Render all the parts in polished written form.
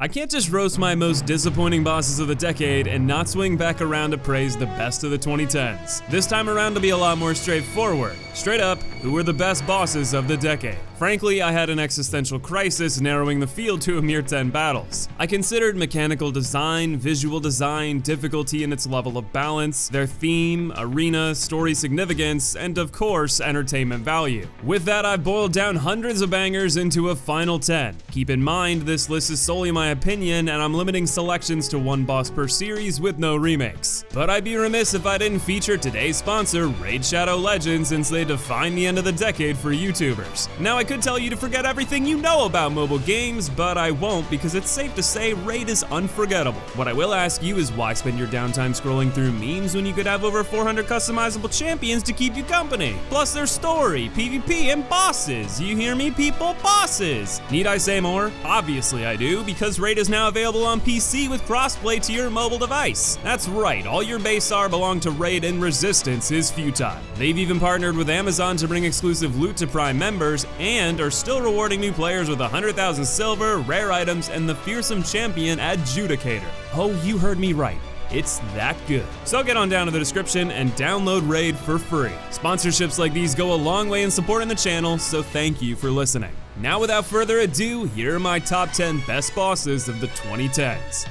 I can't just roast my most disappointing bosses of the decade and not swing back around to praise the best of the 2010s. This time around to be a lot more straightforward. Straight up, who were the best bosses of the decade? Frankly, I had an existential crisis narrowing the field to a mere 10 battles. I considered mechanical design, visual design, difficulty and its level of balance, their theme, arena, story significance, and of course, entertainment value. With that, I boiled down hundreds of bangers into a final 10. Keep in mind, this list is solely my opinion, and I'm limiting selections to one boss per series with no remakes. But I'd be remiss if I didn't feature today's sponsor, Raid Shadow Legends, since they define the end of the decade for YouTubers. Now, I could tell you to forget everything you know about mobile games, but I won't because it's safe to say Raid is unforgettable. What I will ask you is why spend your downtime scrolling through memes when you could have over 400 customizable champions to keep you company? Plus their story, PvP, and bosses. You hear me, people? Bosses! Need I say more? Obviously I do, because Raid is now available on PC with crossplay to your mobile device. That's right, all your base R belong to Raid and Resistance is futile. They've even partnered with Amazon to bring exclusive loot to Prime members and are still rewarding new players with 100,000 silver, rare items, and the fearsome champion Adjudicator. Oh, you heard me right. It's that good. So get on down to the description and download Raid for free. Sponsorships like these go a long way in supporting the channel, so thank you for listening. Now without further ado, here are my top 10 best bosses of the 2010s.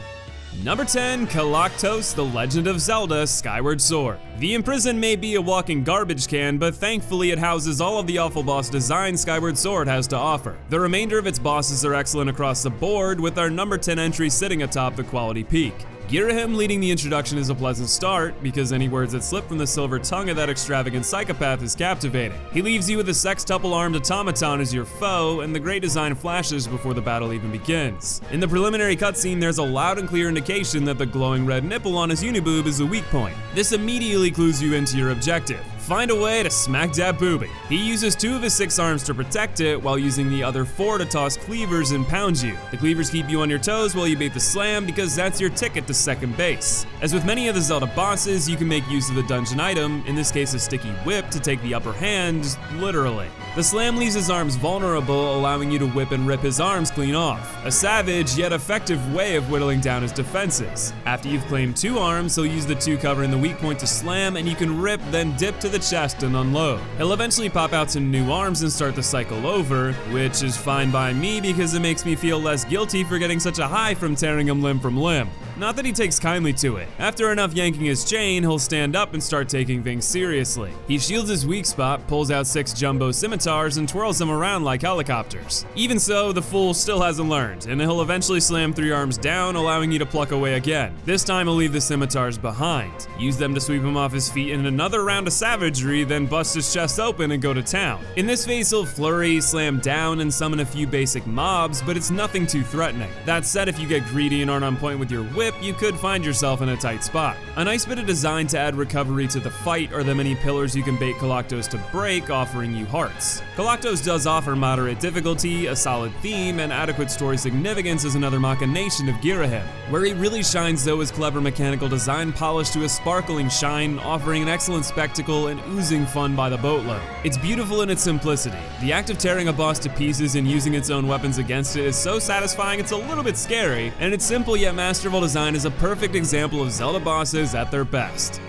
Number 10, Koloktos, The Legend of Zelda: Skyward Sword. The Imprisoned may be a walking garbage can, but thankfully it houses all of the awful boss design Skyward Sword has to offer. The remainder of its bosses are excellent across the board, with our number 10 entry sitting atop the quality peak. Girahim leading the introduction is a pleasant start, because any words that slip from the silver tongue of that extravagant psychopath is captivating. He leaves you with a sextuple-armed automaton as your foe, and the great design flashes before the battle even begins. In the preliminary cutscene, there's a loud and clear indication that the glowing red nipple on his uniboob is a weak point. This immediately clues you into your objective. Find a way to smack that boobie. He uses 2 of his 6 arms to protect it, while using the other 4 to toss cleavers and pound you. The cleavers keep you on your toes while you bait the slam, because that's your ticket to second base. As with many of the Zelda bosses, you can make use of the dungeon item, in this case a sticky whip, to take the upper hand, literally. The slam leaves his arms vulnerable, allowing you to whip and rip his arms clean off. A savage yet effective way of whittling down his defenses. After you've claimed 2 arms, he'll use the 2 covering the weak point to slam, and you can rip, then dip to the chest and unload. He'll eventually pop out some new arms and start the cycle over, which is fine by me because it makes me feel less guilty for getting such a high from tearing him limb from limb. Not that he takes kindly to it. After enough yanking his chain, he'll stand up and start taking things seriously. He shields his weak spot, pulls out 6 jumbo scimitars, and twirls them around like helicopters. Even so, the fool still hasn't learned, and he'll eventually slam 3 arms down, allowing you to pluck away again. This time he'll leave the scimitars behind. Use them to sweep him off his feet in another round of savagery, then bust his chest open and go to town. In this phase, he'll flurry, slam down, and summon a few basic mobs, but it's nothing too threatening. That said, if you get greedy and aren't on point with your whip, you could find yourself in a tight spot. A nice bit of design to add recovery to the fight are the many pillars you can bait Koloktos to break, offering you hearts. Koloktos does offer moderate difficulty, a solid theme, and adequate story significance is another machination of Girahim. Where he really shines though is clever mechanical design polished to a sparkling shine, offering an excellent spectacle and oozing fun by the boatload. It's beautiful in its simplicity. The act of tearing a boss to pieces and using its own weapons against it is so satisfying it's a little bit scary, and its simple yet masterful design is a perfect example of Zelda bosses at their best.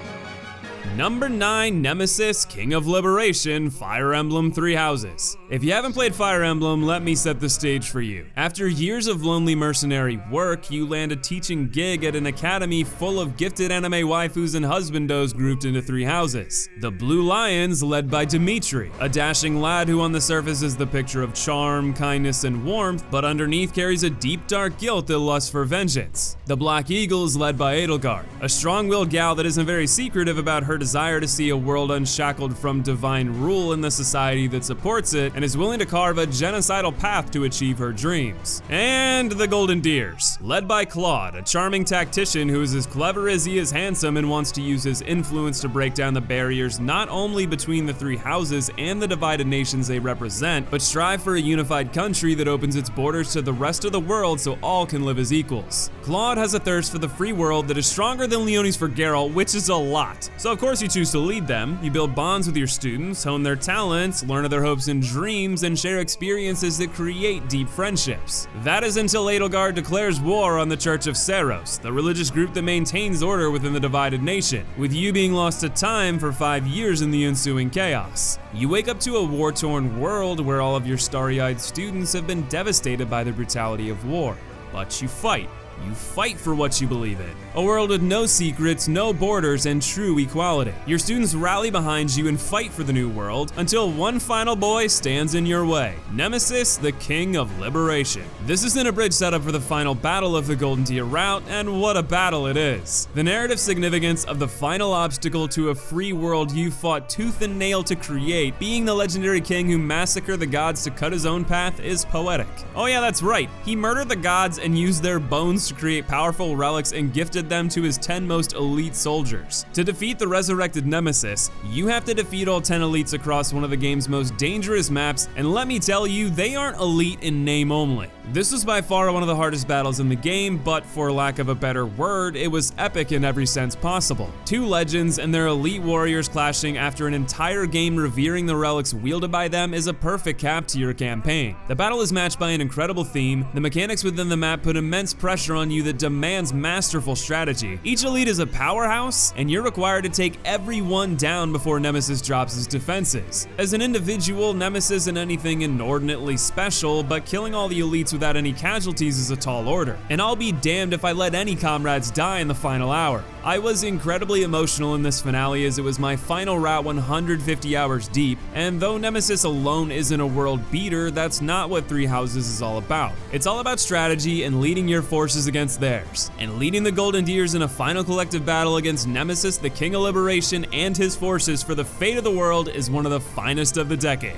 Number 9, Nemesis, King of Liberation, Fire Emblem 3 Houses. If you haven't played Fire Emblem, let me set the stage for you. After years of lonely mercenary work, you land a teaching gig at an academy full of gifted anime waifus and husbandos grouped into 3 houses. The Blue Lions, led by Dimitri, a dashing lad who on the surface is the picture of charm, kindness, and warmth, but underneath carries a deep dark guilt that lusts for vengeance. The Black Eagles, led by Edelgard, a strong-willed gal that isn't very secretive about her desire to see a world unshackled from divine rule in the society that supports it, and is willing to carve a genocidal path to achieve her dreams. And the Golden Deers, led by Claude, a charming tactician who is as clever as he is handsome and wants to use his influence to break down the barriers not only between the 3 houses and the divided nations they represent, but strive for a unified country that opens its borders to the rest of the world so all can live as equals. Claude squad has a thirst for the free world that is stronger than Leone's for Gael, which is a lot. So of course you choose to lead them. You build bonds with your students, hone their talents, learn of their hopes and dreams, and share experiences that create deep friendships. That is until Edelgard declares war on the Church of Seros, the religious group that maintains order within the divided nation, with you being lost to time for 5 years in the ensuing chaos. You wake up to a war-torn world where all of your starry-eyed students have been devastated by the brutality of war, but you fight. You fight for what you believe in. A world with no secrets, no borders, and true equality. Your students rally behind you and fight for the new world until one final boy stands in your way. Nemesis, the King of Liberation. This is an abridged setup for the final battle of the Golden Deer route, and what a battle it is. The narrative significance of the final obstacle to a free world you fought tooth and nail to create, being the legendary king who massacred the gods to cut his own path, is poetic. Oh yeah, that's right. He murdered the gods and used their bones to create powerful relics and gifted them to his 10 most elite soldiers. To defeat the resurrected Nemesis, you have to defeat all 10 elites across one of the game's most dangerous maps, and let me tell you, they aren't elite in name only. This was by far one of the hardest battles in the game, but for lack of a better word, it was epic in every sense possible. 2 legends and their elite warriors clashing after an entire game revering the relics wielded by them is a perfect cap to your campaign. The battle is matched by an incredible theme, the mechanics within the map put immense pressure on you that demands masterful strategy. Each elite is a powerhouse, and you're required to take everyone down before Nemesis drops his defenses. As an individual, Nemesis isn't anything inordinately special, but killing all the elites without any casualties is a tall order. And I'll be damned if I let any comrades die in the final hour. I was incredibly emotional in this finale as it was my final route 150 hours deep, and though Nemesis alone isn't a world beater, that's not what Three Houses is all about. It's all about strategy and leading your forces against theirs, and leading the Golden Deers in a final collective battle against Nemesis, the King of Liberation, and his forces for the fate of the world is one of the finest of the decade.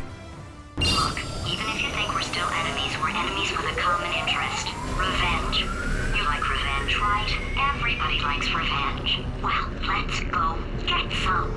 Look, even if you think we're still enemies, we're enemies with a common interest. Revenge. You like revenge, right? Everybody likes revenge. Well, let's go get some.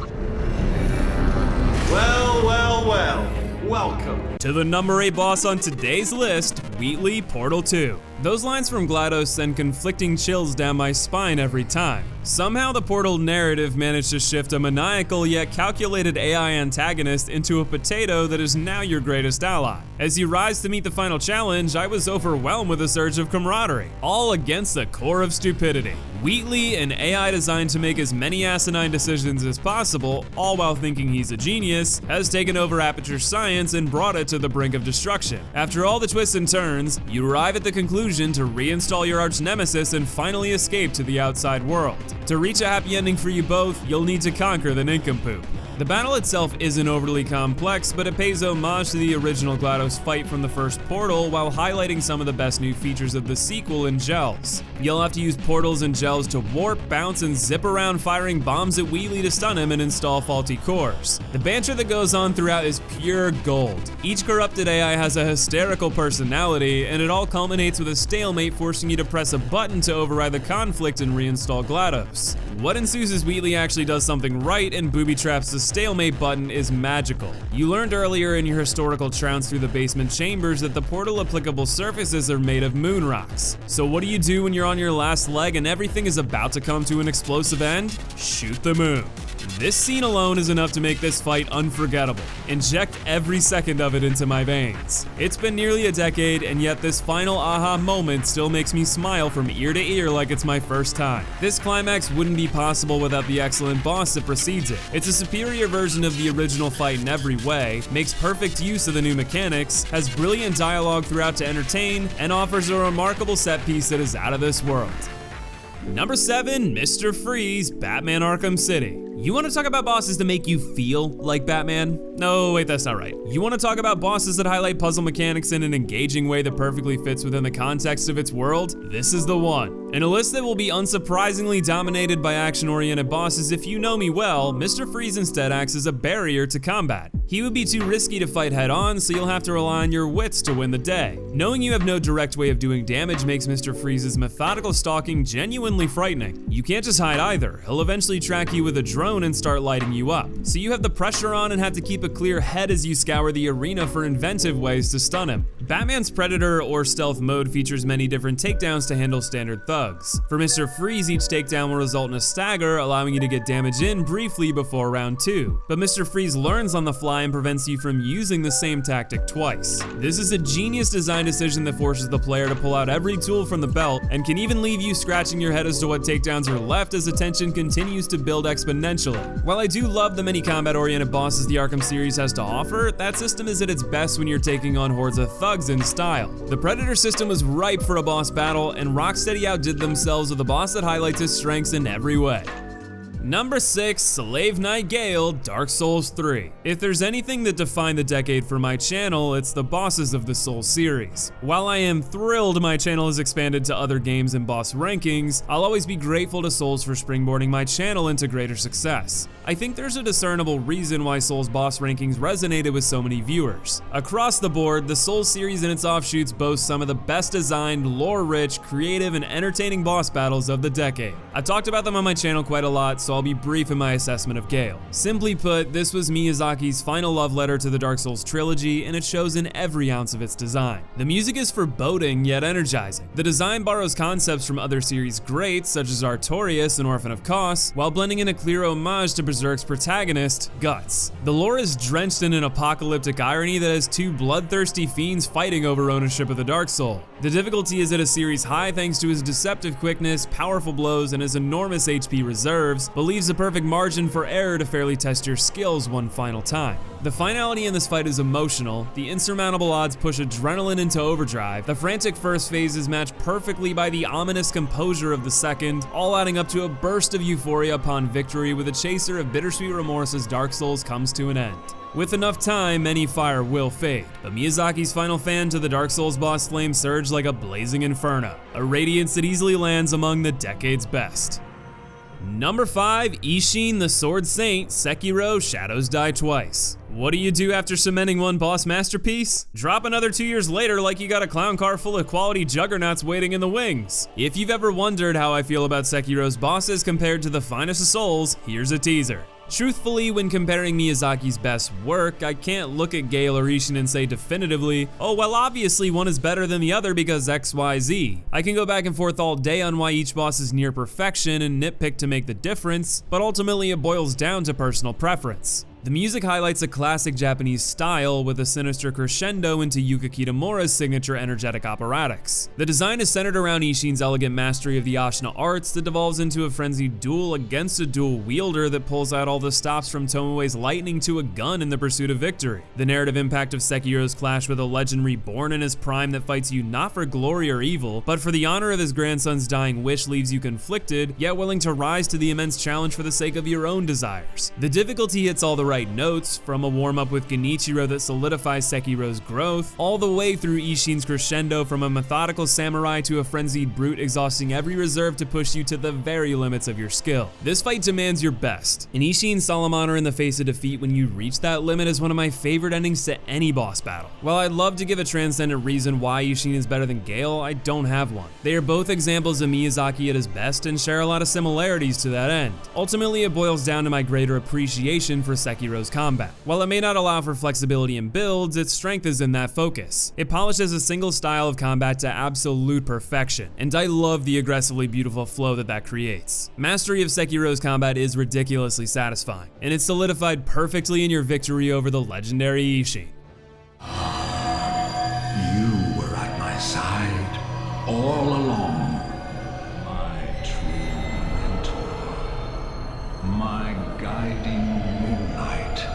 Well, well, well. Welcome to the number 8 boss on today's list, Wheatley Portal 2. Those lines from GLaDOS send conflicting chills down my spine every time. Somehow the Portal narrative managed to shift a maniacal yet calculated AI antagonist into a potato that is now your greatest ally. As you rise to meet the final challenge, I was overwhelmed with a surge of camaraderie, all against the core of stupidity. Wheatley, an AI designed to make as many asinine decisions as possible, all while thinking he's a genius, has taken over Aperture Science and brought it to the brink of destruction. After all the twists and turns, you arrive at the conclusion to reinstall your arch nemesis and finally escape to the outside world. To reach a happy ending for you both, you'll need to conquer the nincompoop. The battle itself isn't overly complex, but it pays homage to the original GLaDOS fight from the first Portal while highlighting some of the best new features of the sequel in gels. You'll have to use portals and gels to warp, bounce, and zip around firing bombs at Wheatley to stun him and install faulty cores. The banter that goes on throughout is pure gold. Each corrupted AI has a hysterical personality, and it all culminates with a stalemate forcing you to press a button to override the conflict and reinstall GLaDOS. What ensues as Wheatley actually does something right and booby traps the stalemate button is magical. You learned earlier in your historical trounce through the basement chambers that the portal applicable surfaces are made of moon rocks. So what do you do when you're on your last leg and everything is about to come to an explosive end? Shoot the moon. This scene alone is enough to make this fight unforgettable. Inject every second of it into my veins. It's been nearly a decade, and yet this final aha moment still makes me smile from ear to ear like it's my first time. This climax wouldn't be possible without the excellent boss that precedes it. It's a superior version of the original fight in every way, makes perfect use of the new mechanics, has brilliant dialogue throughout to entertain, and offers a remarkable set piece that is out of this world. Number 7, Mr. Freeze, Batman Arkham City. You want to talk about bosses to make you feel like Batman? No, wait, that's not right. You want to talk about bosses that highlight puzzle mechanics in an engaging way that perfectly fits within the context of its world? This is the one. In a list that will be unsurprisingly dominated by action-oriented bosses, if you know me well, Mr. Freeze instead acts as a barrier to combat. He would be too risky to fight head-on, so you'll have to rely on your wits to win the day. Knowing you have no direct way of doing damage makes Mr. Freeze's methodical stalking genuinely frightening. You can't just hide either. He'll eventually track you with a drone and start lighting you up. So you have the pressure on and have to keep a clear head as you scour the arena for inventive ways to stun him. Batman's Predator or Stealth mode features many different takedowns to handle standard thugs. thugs. For Mr. Freeze, each takedown will result in a stagger, allowing you to get damage in briefly before round 2. But Mr. Freeze learns on the fly and prevents you from using the same tactic twice. This is a genius design decision that forces the player to pull out every tool from the belt, and can even leave you scratching your head as to what takedowns are left as the tension continues to build exponentially. While I do love the many combat-oriented bosses the Arkham series has to offer, that system is at its best when you're taking on hordes of thugs in style. The Predator system was ripe for a boss battle, and Rocksteady outdid themselves with a boss that highlights its strengths in every way. Number 6, Slave Knight Gael, Dark Souls 3. If there's anything that defined the decade for my channel, it's the bosses of the Souls series. While I am thrilled my channel has expanded to other games and boss rankings, I'll always be grateful to Souls for springboarding my channel into greater success. I think there's a discernible reason why Souls boss rankings resonated with so many viewers. Across the board, the Souls series and its offshoots boast some of the best designed, lore-rich, creative, and entertaining boss battles of the decade. I've talked about them on my channel quite a lot, so I'll be brief in my assessment of Gael. Simply put, this was Miyazaki's final love letter to the Dark Souls trilogy, and it shows in every ounce of its design. The music is foreboding yet energizing. The design borrows concepts from other series greats such as Artorias and Orphan of Kos, while blending in a clear homage to Berserk's protagonist, Guts. The lore is drenched in an apocalyptic irony that has two bloodthirsty fiends fighting over ownership of the Dark Soul. The difficulty is at a series high thanks to his deceptive quickness, powerful blows, and his enormous HP reserves, but leaves a perfect margin for error to fairly test your skills one final time. The finality in this fight is emotional, the insurmountable odds push adrenaline into overdrive, the frantic first phase is matched perfectly by the ominous composure of the second, all adding up to a burst of euphoria upon victory with a chaser of bittersweet remorse as Dark Souls comes to an end. With enough time, any fire will fade, but Miyazaki's final fan to the Dark Souls boss flames surge like a blazing inferno, a radiance that easily lands among the decade's best. Number 5, Isshin the Sword Saint, Sekiro Shadows Die Twice. What do you do after cementing one boss masterpiece? Drop another 2 years later like you got a clown car full of quality juggernauts waiting in the wings. If you've ever wondered how I feel about Sekiro's bosses compared to the finest of Souls, here's a teaser. Truthfully, when comparing Miyazaki's best work, I can't look at Gael or Isshin and say definitively, oh well obviously one is better than the other because XYZ. I can go back and forth all day on why each boss is near perfection and nitpick to make the difference, but ultimately it boils down to personal preference. The music highlights a classic Japanese style with a sinister crescendo into Yuka Kitamura's signature energetic operatics. The design is centered around Isshin's elegant mastery of the Ashina arts that devolves into a frenzied duel against a dual wielder that pulls out all the stops from Tomoe's lightning to a gun in the pursuit of victory. The narrative impact of Sekiro's clash with a legend reborn in his prime that fights you not for glory or evil, but for the honor of his grandson's dying wish leaves you conflicted, yet willing to rise to the immense challenge for the sake of your own desires. The difficulty hits all the right notes, from a warm-up with Genichiro that solidifies Sekiro's growth, all the way through Isshin's crescendo from a methodical samurai to a frenzied brute exhausting every reserve to push you to the very limits of your skill. This fight demands your best, and Isshin's solemn honor in the face of defeat when you reach that limit is one of my favorite endings to any boss battle. While I'd love to give a transcendent reason why Isshin is better than Gael, I don't have one. They are both examples of Miyazaki at his best and share a lot of similarities to that end. Ultimately, it boils down to my greater appreciation for Sekiro's combat. While it may not allow for flexibility in builds, its strength is in that focus. It polishes a single style of combat to absolute perfection, and I love the aggressively beautiful flow that creates. Mastery of Sekiro's combat is ridiculously satisfying, and it's solidified perfectly in your victory over the legendary Isshin. You were at my side all along, my true mentor, my guiding moonlight.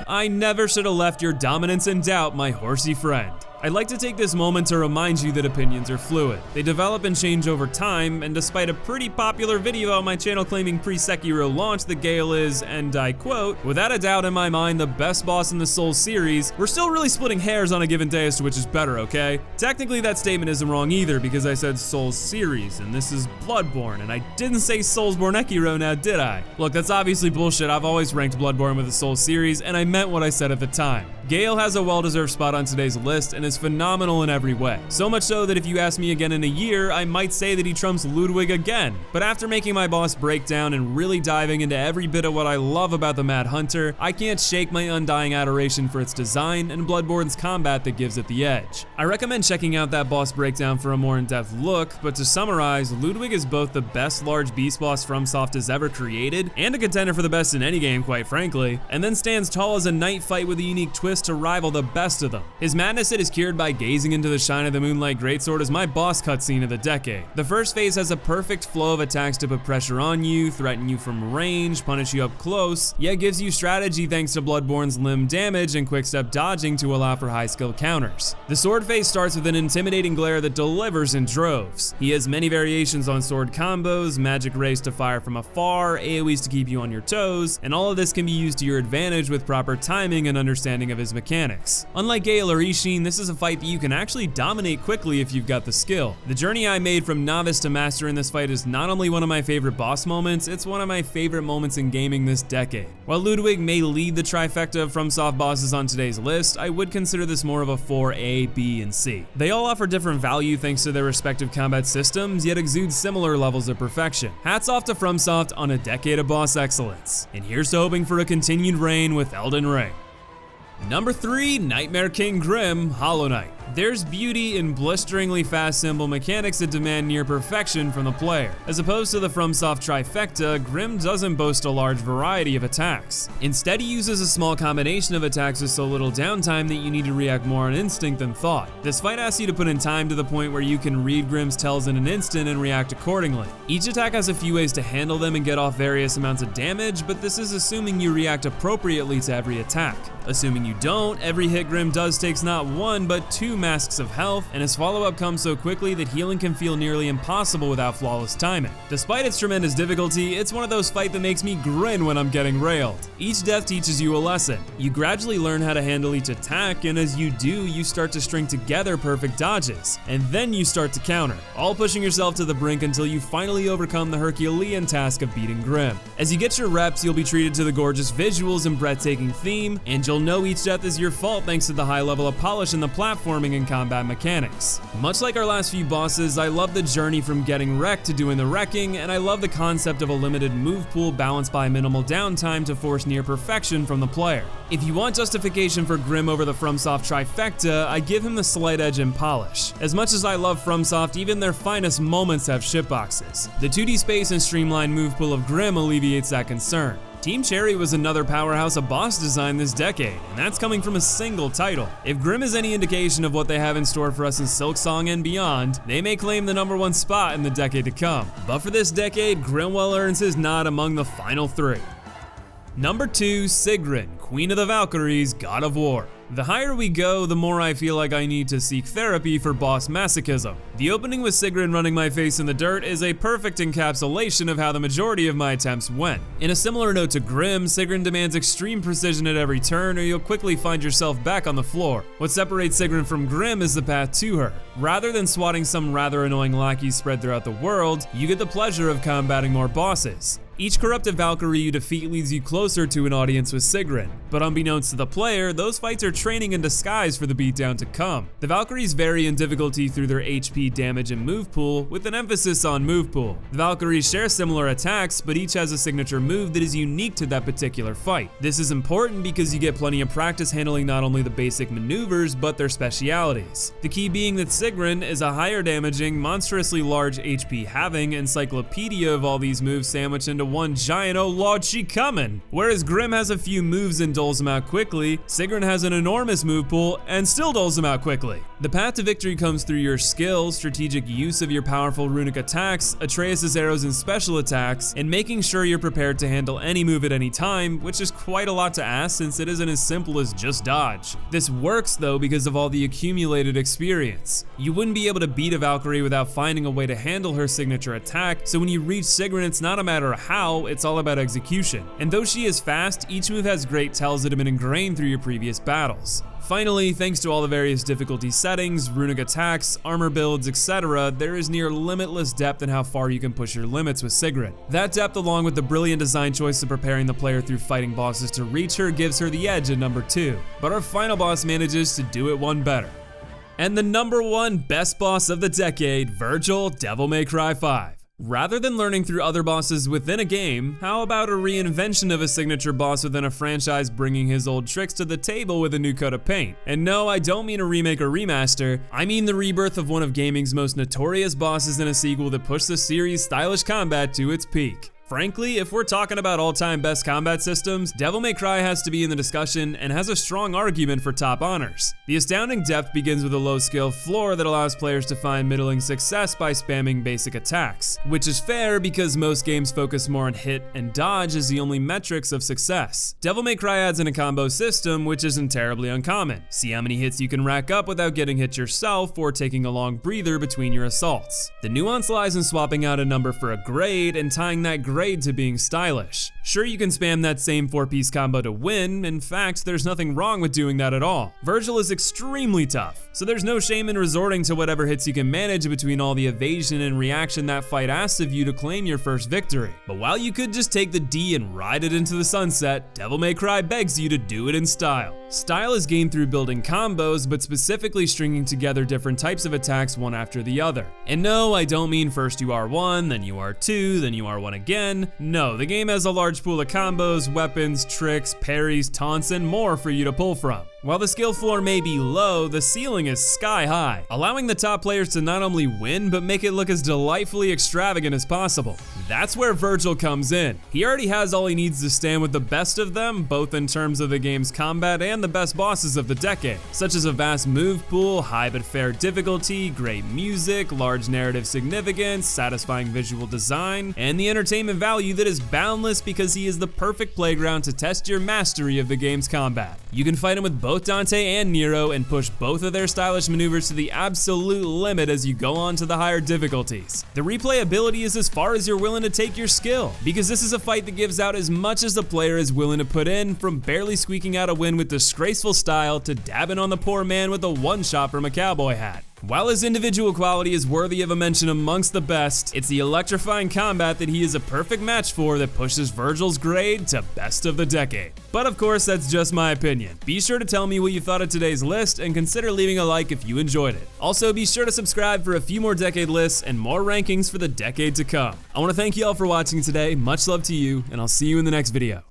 I never should have left your dominance in doubt, my horsey friend. I'd like to take this moment to remind you that opinions are fluid. They develop and change over time, and despite a pretty popular video on my channel claiming pre-Sekiro launch that Gael is, and I quote, without a doubt in my mind the best boss in the Souls series, we're still really splitting hairs on a given day as to which is better, okay? Technically that statement isn't wrong either because I said Souls series, and this is Bloodborne, and I didn't say Soulsborne Ekiro now, did I? Look, that's obviously bullshit. I've always ranked Bloodborne with the Souls series, and I meant what I said at the time. Gael has a well-deserved spot on today's list and is phenomenal in every way. So much so that if you ask me again in a year, I might say that he trumps Ludwig again. But after making my boss breakdown and really diving into every bit of what I love about the Mad Hunter, I can't shake my undying adoration for its design and Bloodborne's combat that gives it the edge. I recommend checking out that boss breakdown for a more in-depth look, but to summarize, Ludwig is both the best large beast boss FromSoft has ever created, and a contender for the best in any game, quite frankly, and then stands tall as a knight fight with a unique twist to rival the best of them. His madness is cured by gazing into the shine of the Moonlight Greatsword is my boss cutscene of the decade. The first phase has a perfect flow of attacks to put pressure on you, threaten you from range, punish you up close, yet gives you strategy thanks to Bloodborne's limb damage and quick-step dodging to allow for high-skill counters. The sword phase starts with an intimidating glare that delivers in droves. He has many variations on sword combos, magic rays to fire from afar, AoEs to keep you on your toes, and all of this can be used to your advantage with proper timing and understanding of his mechanics. Unlike Gael or Isshin, this is a fight that you can actually dominate quickly if you've got the skill. The journey I made from novice to master in this fight is not only one of my favorite boss moments, it's one of my favorite moments in gaming this decade. While Ludwig may lead the trifecta of FromSoft bosses on today's list, I would consider this more of a 4A, B, and C. They all offer different value thanks to their respective combat systems, yet exude similar levels of perfection. Hats off to FromSoft on a decade of boss excellence. And here's to hoping for a continued reign with Elden Ring. Number 3, Nightmare King Grimm, Hollow Knight. There's beauty in blisteringly fast symbol mechanics that demand near perfection from the player. As opposed to the FromSoft trifecta, Grimm doesn't boast a large variety of attacks. Instead, he uses a small combination of attacks with so little downtime that you need to react more on instinct than thought. This fight asks you to put in time to the point where you can read Grimm's tells in an instant and react accordingly. Each attack has a few ways to handle them and get off various amounts of damage, but this is assuming you react appropriately to every attack. Assuming you don't, every hit Grimm does takes not 1 but 2 masks of health, and his follow-up comes so quickly that healing can feel nearly impossible without flawless timing. Despite its tremendous difficulty, it's one of those fights that makes me grin when I'm getting railed. Each death teaches you a lesson. You gradually learn how to handle each attack, and as you do, you start to string together perfect dodges, and then you start to counter, all pushing yourself to the brink until you finally overcome the Herculean task of beating Grimm. As you get your reps, you'll be treated to the gorgeous visuals and breathtaking theme, and you'll know each death is your fault thanks to the high level of polish in the platforming and combat mechanics. Much like our last few bosses, I love the journey from getting wrecked to doing the wrecking, and I love the concept of a limited move pool balanced by minimal downtime to force near perfection from the player. If you want justification for Grimm over the FromSoft trifecta, I give him the slight edge in polish. As much as I love FromSoft, even their finest moments have shitboxes. The 2D space and streamlined move pool of Grimm alleviates that concern. Team Cherry was another powerhouse of boss design this decade, and that's coming from a single title. If Grimm is any indication of what they have in store for us in Silksong and beyond, they may claim the #1 spot in the decade to come. But for this decade, Grimm well earns his nod among the final 3. Number 2, Sigrun, Queen of the Valkyries, God of War. The higher we go, the more I feel like I need to seek therapy for boss masochism. The opening with Sigrun running my face in the dirt is a perfect encapsulation of how the majority of my attempts went. In a similar note to Grimm, Sigrun demands extreme precision at every turn or you'll quickly find yourself back on the floor. What separates Sigrun from Grimm is the path to her. Rather than swatting some rather annoying lackeys spread throughout the world, you get the pleasure of combating more bosses. Each corrupted Valkyrie you defeat leads you closer to an audience with Sigrun, but unbeknownst to the player, those fights are training in disguise for the beatdown to come. The Valkyries vary in difficulty through their HP, damage, and move pool, with an emphasis on move pool. The Valkyries share similar attacks, but each has a signature move that is unique to that particular fight. This is important because you get plenty of practice handling not only the basic maneuvers, but their specialities. The key being that Sigrun is a higher damaging, monstrously large HP having encyclopedia of all these moves sandwiched into one giant "oh lord, she comin'." Whereas Grimm has a few moves and doles them out quickly, Sigrun has an enormous move pool and still doles them out quickly. The path to victory comes through your skill, strategic use of your powerful runic attacks, Atreus' arrows and special attacks, and making sure you're prepared to handle any move at any time, which is quite a lot to ask since it isn't as simple as just dodge. This works though because of all the accumulated experience. You wouldn't be able to beat a Valkyrie without finding a way to handle her signature attack, so when you reach Sigrun, it's not a matter of how, it's all about execution. And though she is fast, each move has great tells that have been ingrained through your previous battles. Finally, thanks to all the various difficulty settings, runic attacks, armor builds, etc., there is near limitless depth in how far you can push your limits with Sigrun. That depth, along with the brilliant design choice of preparing the player through fighting bosses to reach her, gives her the edge at number 2. But our final boss manages to do it one better. And the number 1 best boss of the decade, Vergil, Devil May Cry 5. Rather than learning through other bosses within a game, how about a reinvention of a signature boss within a franchise, bringing his old tricks to the table with a new coat of paint? And no, I don't mean a remake or remaster, I mean the rebirth of one of gaming's most notorious bosses in a sequel that pushed the series' stylish combat to its peak. Frankly, if we're talking about all-time best combat systems, Devil May Cry has to be in the discussion and has a strong argument for top honors. The astounding depth begins with a low-skill floor that allows players to find middling success by spamming basic attacks, which is fair because most games focus more on hit and dodge as the only metrics of success. Devil May Cry adds in a combo system, which isn't terribly uncommon. See how many hits you can rack up without getting hit yourself or taking a long breather between your assaults. The nuance lies in swapping out a number for a grade and tying that grade to being stylish. Sure, you can spam that same 4-piece combo to win. In fact, there's nothing wrong with doing that at all. Vergil is extremely tough, so there's no shame in resorting to whatever hits you can manage between all the evasion and reaction that fight asks of you to claim your first victory. But while you could just take the D and ride it into the sunset, Devil May Cry begs you to do it in style. Style is gained through building combos, but specifically stringing together different types of attacks one after the other. And no, I don't mean first you R1, then you R2, then you R1 again. No, the game has a large pool of combos, weapons, tricks, parries, taunts, and more for you to pull from. While the skill floor may be low, the ceiling is sky high, allowing the top players to not only win, but make it look as delightfully extravagant as possible. That's where Vergil comes in. He already has all he needs to stand with the best of them, both in terms of the game's combat and the best bosses of the decade, such as a vast move pool, high but fair difficulty, great music, large narrative significance, satisfying visual design, and the entertainment value that is boundless because he is the perfect playground to test your mastery of the game's combat. You can fight him with both Dante and Nero and push both of their stylish maneuvers to the absolute limit as you go on to the higher difficulties. The replayability is as far as you're willing to take your skill, because this is a fight that gives out as much as the player is willing to put in, from barely squeaking out a win with disgraceful style to dabbing on the poor man with a one-shot from a cowboy hat. While his individual quality is worthy of a mention amongst the best, it's the electrifying combat that he is a perfect match for that pushes Vergil's grade to best of the decade. But of course, that's just my opinion. Be sure to tell me what you thought of today's list and consider leaving a like if you enjoyed it. Also, be sure to subscribe for a few more decade lists and more rankings for the decade to come. I want to thank you all for watching today, much love to you, and I'll see you in the next video.